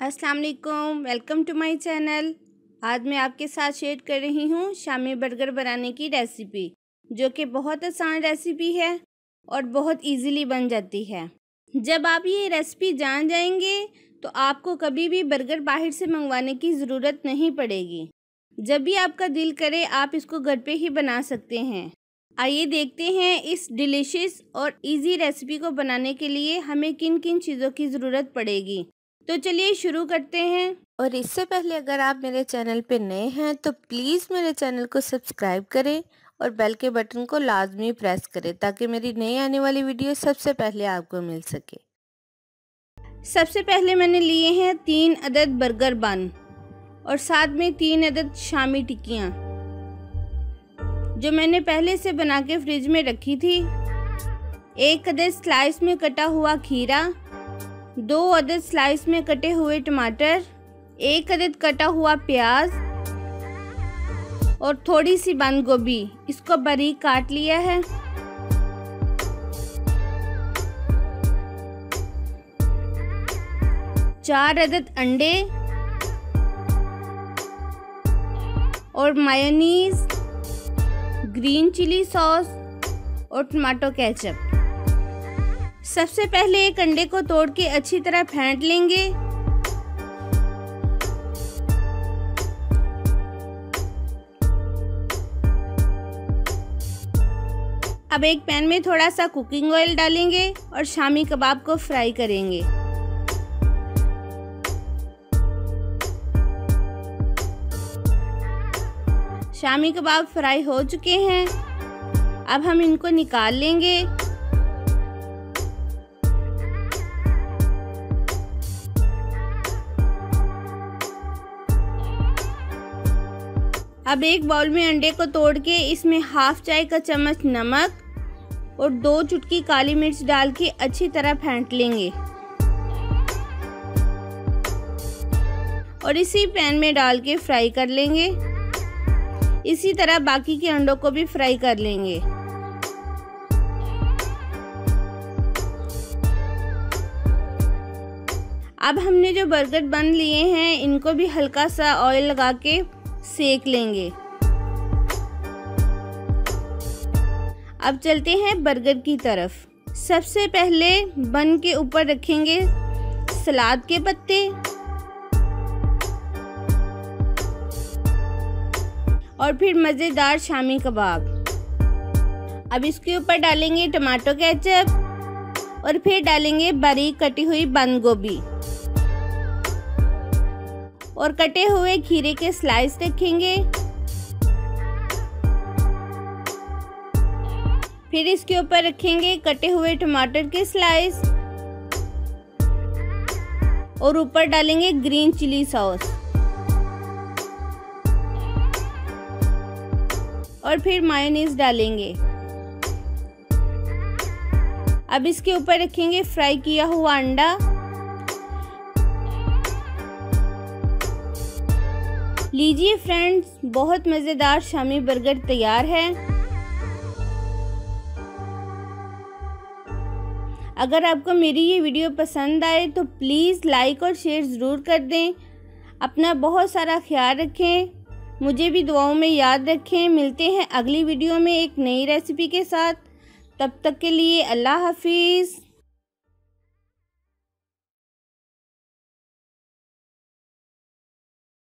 अस्सलाम वालेकुम, welcome to my channel. आज मैं आपके साथ शेयर कर रही हूँ शामी बर्गर बनाने की रेसिपी, जो कि बहुत आसान रेसिपी है और बहुत इजीली बन जाती है। जब आप ये रेसिपी जान जाएंगे तो आपको कभी भी बर्गर बाहर से मंगवाने की ज़रूरत नहीं पड़ेगी। जब भी आपका दिल करे आप इसको घर पे ही बना सकते हैं। आइए देखते हैं इस डिलीशियस और इजी रेसिपी को बनाने के लिए हमें किन किन चीज़ों की ज़रूरत पड़ेगी। तो चलिए शुरू करते हैं। और इससे पहले अगर आप मेरे चैनल पे नए हैं तो प्लीज़ मेरे चैनल को सब्सक्राइब करें और बेल के बटन को लाजमी प्रेस करें ताकि मेरी नई आने वाली वीडियो सबसे पहले आपको मिल सके। सबसे पहले मैंने लिए हैं 3 अदद बर्गर बन और साथ में 3 अदद शामी टिक्कियाँ, जो मैंने पहले से बना के फ्रिज में रखी थी। 1 अदद स्लाइस में कटा हुआ खीरा, 2 अदद स्लाइस में कटे हुए टमाटर, 1 अदद कटा हुआ प्याज और थोड़ी सी बंद गोभी, इसको बारीक काट लिया है। चार अदद अंडे और मायोनीज, ग्रीन चिली सॉस और टमाटो केचप। सबसे पहले एक अंडे को तोड़ के अच्छी तरह फेंट लेंगे। अब एक पैन में थोड़ा सा कुकिंग ऑयल डालेंगे और शामी कबाब को फ्राई करेंगे। शामी कबाब फ्राई हो चुके हैं। अब हम इनको निकाल लेंगे। अब एक बाउल में अंडे को तोड़ के इसमें हाफ चाय का चम्मच नमक और 2 चुटकी काली मिर्च डाल के अच्छी तरह फेंट लेंगे और इसी पैन में डाल के फ्राई कर लेंगे। इसी तरह बाकी के अंडों को भी फ्राई कर लेंगे। अब हमने जो बर्गर बन लिए हैं इनको भी हल्का सा ऑयल लगा के सेक लेंगे। अब चलते हैं बर्गर की तरफ। सबसे पहले बन के ऊपर रखेंगे सलाद के पत्ते और फिर मज़ेदार शामी कबाब। अब इसके ऊपर डालेंगे टमाटो केचप और फिर डालेंगे बारीक कटी हुई बंद गोभी और कटे हुए खीरे के स्लाइस रखेंगे। फिर इसके ऊपर रखेंगे कटे हुए टमाटर के स्लाइस और ऊपर डालेंगे ग्रीन चिली सॉस और फिर मायोनीज डालेंगे। अब इसके ऊपर रखेंगे फ्राई किया हुआ अंडा। लीजिए फ्रेंड्स, बहुत मज़ेदार शामी बर्गर तैयार है। अगर आपको मेरी ये वीडियो पसंद आए तो प्लीज़ लाइक और शेयर ज़रूर कर दें। अपना बहुत सारा ख्याल रखें, मुझे भी दुआओं में याद रखें। मिलते हैं अगली वीडियो में एक नई रेसिपी के साथ। तब तक के लिए अल्लाह हाफिज़।